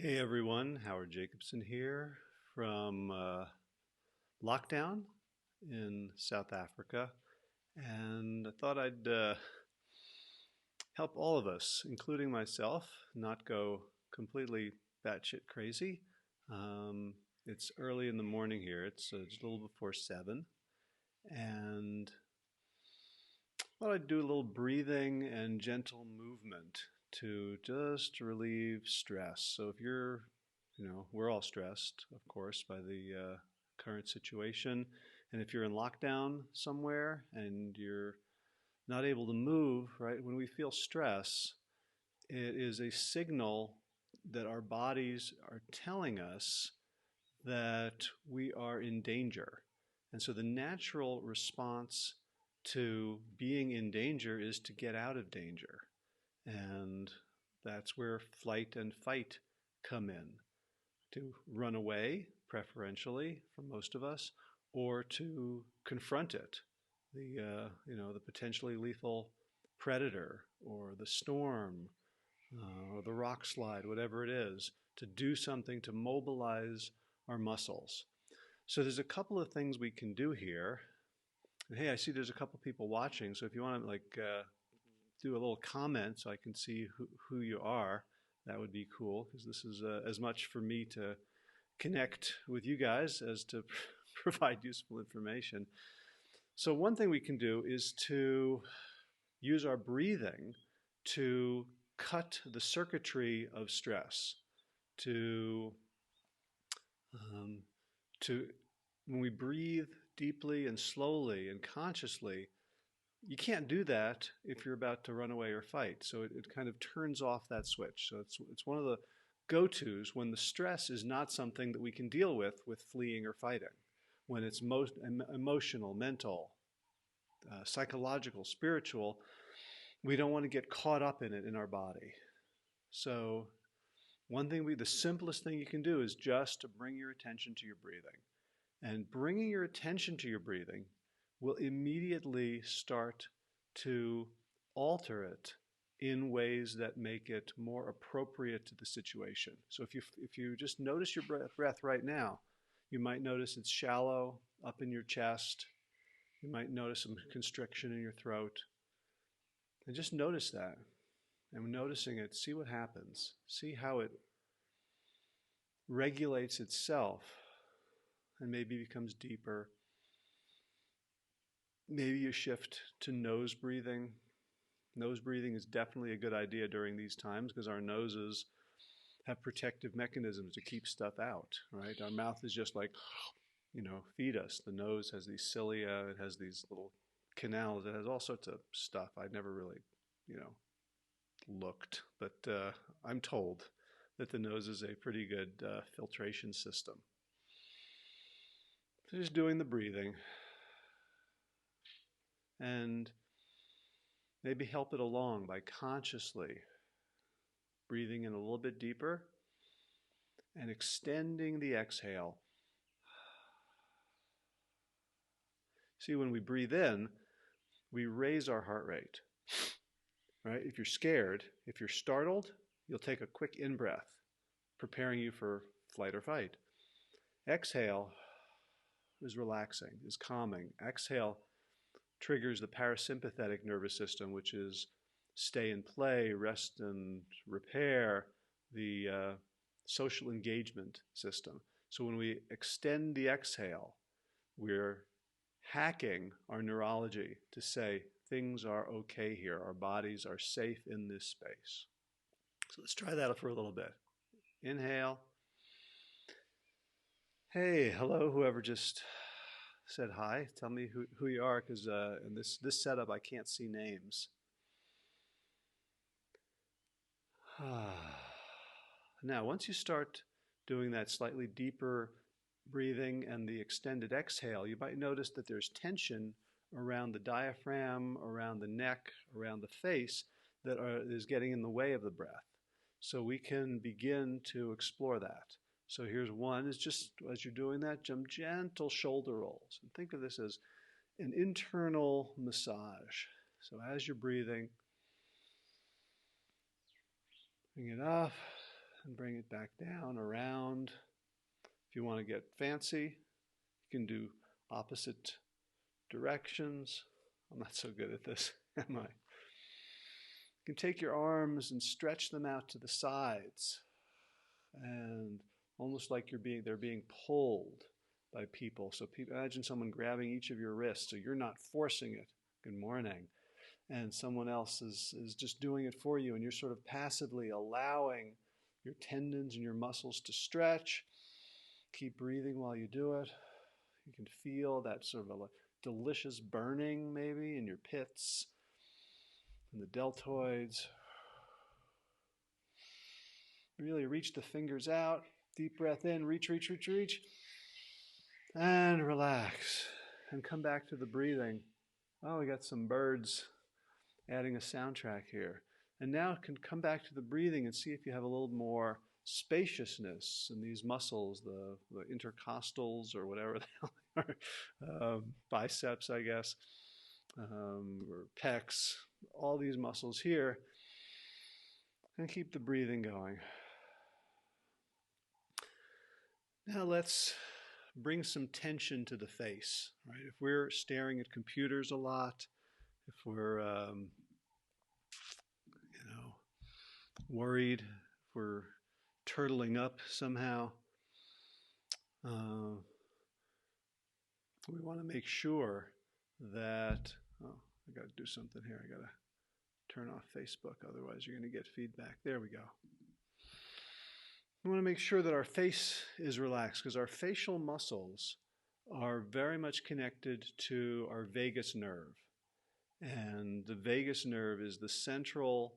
Hey everyone, Howard Jacobson here from lockdown in South Africa, and I thought I'd help all of us, including myself, not go completely batshit crazy. Um, it's early in the morning here, it's just a little before 7, and I thought I'd do a little breathing and gentle movement to just relieve stress. So if we're all stressed, of course, by the current situation. And if you're in lockdown somewhere and you're not able to move, right, when we feel stress, it is a signal that our bodies are telling us that we are in danger. And so the natural response to being in danger is to get out of danger. And that's where flight and fight come in, to run away, preferentially for most of us, or to confront it, the potentially lethal predator or the storm or the rock slide, whatever it is, to do something to mobilize our muscles. So there's a couple of things we can do here. And hey, I see there's a couple people watching, so if you want to do a little comment so I can see who you are, that would be cool, because this is as much for me to connect with you guys as to provide useful information. So one thing we can do is to use our breathing to cut the circuitry of stress, to um, to when we breathe deeply and slowly and consciously, you can't do that if you're about to run away or fight. So it kind of turns off that switch. So it's one of the go-tos when the stress is not something that we can deal with fleeing or fighting. When it's most emotional, mental, psychological, spiritual, we don't want to get caught up in it in our body. So the simplest thing you can do is just to bring your attention to your breathing. And bringing your attention to your breathing will immediately start to alter it in ways that make it more appropriate to the situation. So if you just notice your breath right now, you might notice it's shallow up in your chest. You might notice some constriction in your throat. And just notice that. And noticing it, see what happens. See how it regulates itself and maybe becomes deeper. Maybe you shift to nose breathing. Nose breathing is definitely a good idea during these times because our noses have protective mechanisms to keep stuff out, right? Our mouth is just like, feed us. The nose has these cilia, it has these little canals, it has all sorts of stuff. I'd never really, looked, but I'm told that the nose is a pretty good filtration system. So just doing the breathing and maybe help it along by consciously breathing in a little bit deeper and extending the exhale. See, when we breathe in, we raise our heart rate, right? If you're scared, if you're startled, you'll take a quick in-breath, preparing you for flight or fight. Exhale is relaxing, is calming. Exhale triggers the parasympathetic nervous system, which is stay and play, rest and repair, the social engagement system. So when we extend the exhale, we're hacking our neurology to say things are okay here. Our bodies are safe in this space. So let's try that for a little bit. Inhale. Hey, hello, whoever just said hi. Tell me who you are, because in this setup I can't see names. Now, once you start doing that slightly deeper breathing and the extended exhale, you might notice that there's tension around the diaphragm, around the neck, around the face that is getting in the way of the breath. So we can begin to explore that. So here's one, is just as you're doing that, some gentle shoulder rolls. And think of this as an internal massage. So as you're breathing, bring it up and bring it back down, around. If you want to get fancy, you can do opposite directions. I'm not so good at this, am I? You can take your arms and stretch them out to the sides, and almost like they're being pulled by people. So imagine someone grabbing each of your wrists, so you're not forcing it. Good morning. And someone else is just doing it for you, and you're sort of passively allowing your tendons and your muscles to stretch. Keep breathing while you do it. You can feel that sort of a delicious burning maybe in your pits and the deltoids. Really reach the fingers out. Deep breath in, reach, reach, reach, reach. And relax. And come back to the breathing. Oh, we got some birds adding a soundtrack here. And now can come back to the breathing and see if you have a little more spaciousness in these muscles, the intercostals or whatever they are, biceps, I guess, or pecs, all these muscles here. And keep the breathing going. Now let's bring some tension to the face, right? If we're staring at computers a lot, if we're, worried, if we're turtling up somehow, we want to make sure that, I got to do something here. I got to turn off Facebook, otherwise you're going to get feedback. There we go. We want to make sure that our face is relaxed because our facial muscles are very much connected to our vagus nerve. And the vagus nerve is the central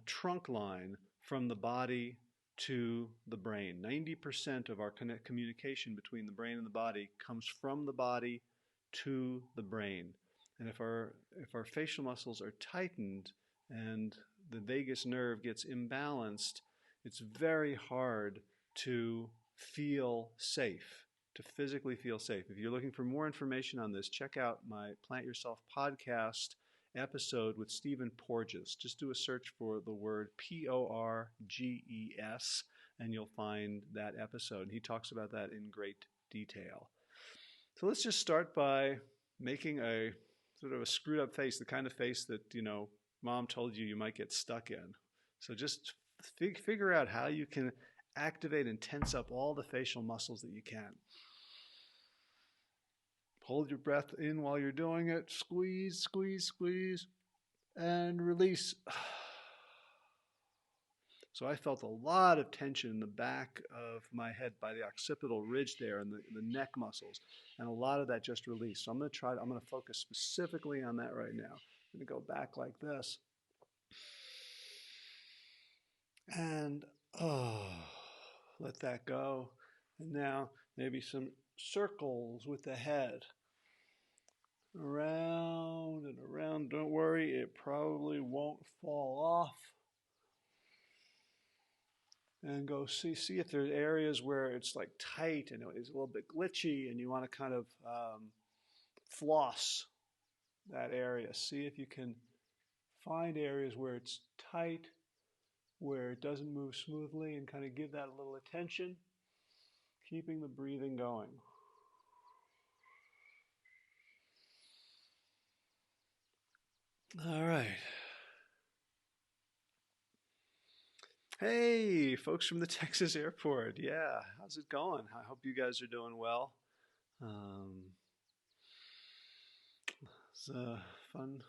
trunk line from the body to the brain. 90% of our communication between the brain and the body comes from the body to the brain. And if our facial muscles are tightened and the vagus nerve gets imbalanced, it's very hard to feel safe, to physically feel safe. If you're looking for more information on this, check out my Plant Yourself podcast episode with Stephen Porges. Just do a search for the word Porges, and you'll find that episode. He talks about that in great detail. So let's just start by making a sort of a screwed up face, the kind of face that, mom told you might get stuck in. So just figure out how you can activate and tense up all the facial muscles that you can. Hold your breath in while you're doing it. Squeeze, squeeze, squeeze, and release. So I felt a lot of tension in the back of my head by the occipital ridge there and the neck muscles. And a lot of that just released. So I'm going to focus specifically on that right now. I'm going to go back like this. And let that go. And now maybe some circles with the head. Around and around. Don't worry, it probably won't fall off. And go see if there's areas where it's like tight and it's a little bit glitchy and you want to kind of floss that area. See if you can find areas where it's tight, where it doesn't move smoothly, and kind of give that a little attention, keeping the breathing going. All right. Hey, folks from the Texas airport. Yeah, how's it going? I hope you guys are doing well. It's a fun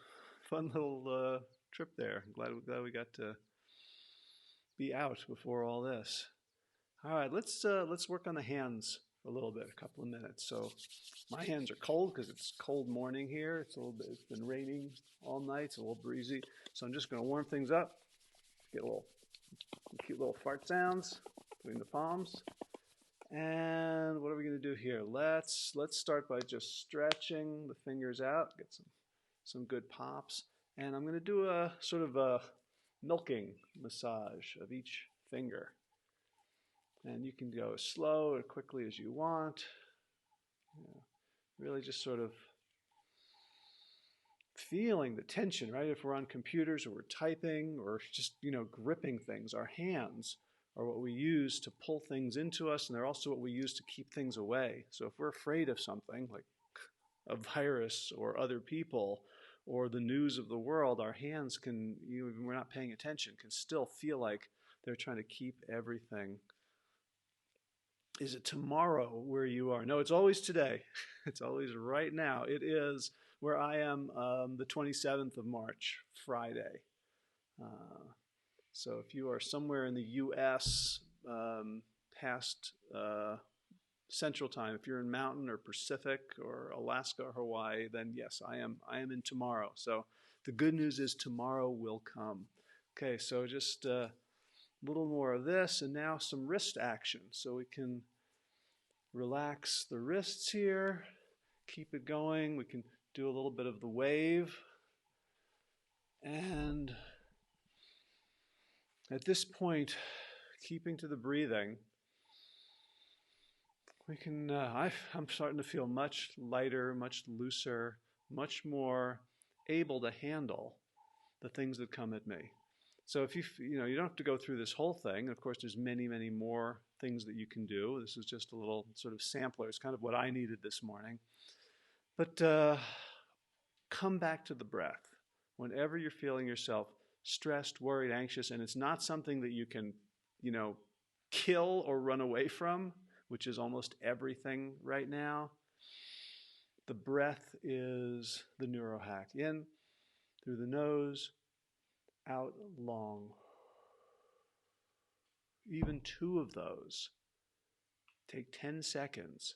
little trip there. Glad we got to be out before all this. All right, let's work on the hands a little bit, a couple of minutes. So my hands are cold because it's a cold morning here. It's been raining all night. It's a little breezy. So I'm just going to warm things up. Get a little cute little fart sounds between the palms. And what are we going to do here? Let's start by just stretching the fingers out. Get some good pops. And I'm going to do a sort of a milking massage of each finger. And you can go as slow or quickly as you want. Really just sort of feeling the tension, right? If we're on computers or we're typing or just, gripping things, our hands are what we use to pull things into us, and they're also what we use to keep things away. So if we're afraid of something, like a virus or other people or the news of the world, our hands can, even when we're not paying attention, can still feel like they're trying to keep everything. Is it tomorrow where you are? No, it's always today. It's always right now. It is where I am, the 27th of March, Friday. Uh, so if you are somewhere in the U.S. Past Central Time, if you're in Mountain or Pacific or Alaska or Hawaii, then yes, I am. I am in tomorrow. So the good news is tomorrow will come. Okay, so just a little more of this, and now some wrist action. So we can relax the wrists here, keep it going. We can do a little bit of the wave. And at this point, keeping to the breathing, we can, I'm starting to feel much lighter, much looser, much more able to handle the things that come at me. So if you don't have to go through this whole thing. Of course, there's many, many more things that you can do. This is just a little sort of sampler. It's kind of what I needed this morning. But come back to the breath whenever you're feeling yourself stressed, worried, anxious, and it's not something that you can, kill or run away from, which is almost everything right now. The breath is the neurohack. In through the nose, out long. Even two of those, take 10 seconds,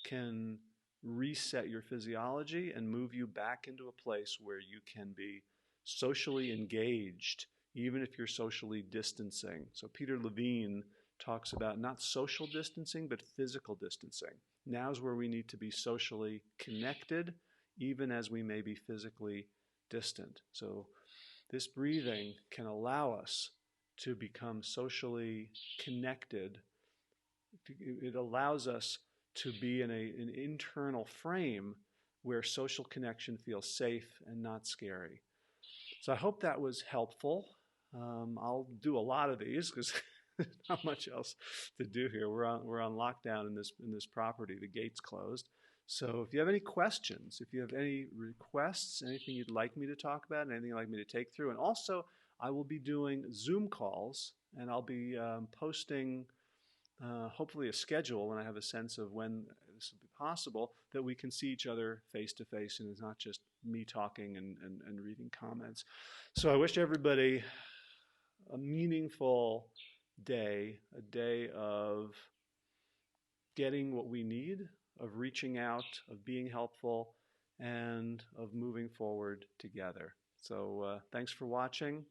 can reset your physiology and move you back into a place where you can be socially engaged, even if you're socially distancing. So Peter Levine talks about not social distancing, but physical distancing. Now's where we need to be socially connected, even as we may be physically distant. So this breathing can allow us to become socially connected. It allows us to be in an internal frame where social connection feels safe and not scary. So I hope that was helpful. I'll do a lot of these because there's not much else to do here. We're on lockdown in this property. The gate's closed. So if you have any questions, if you have any requests, anything you'd like me to talk about, anything you'd like me to take through, and also I will be doing Zoom calls, and I'll be posting hopefully a schedule when I have a sense of when this will be possible, that we can see each other face to face and it's not just me talking and reading comments. So I wish everybody a meaningful day, a day of getting what we need, of reaching out, of being helpful, and of moving forward together. So thanks for watching.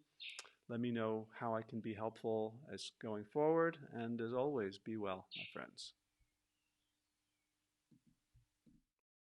Let me know how I can be helpful as going forward. And as always, be well, my friends.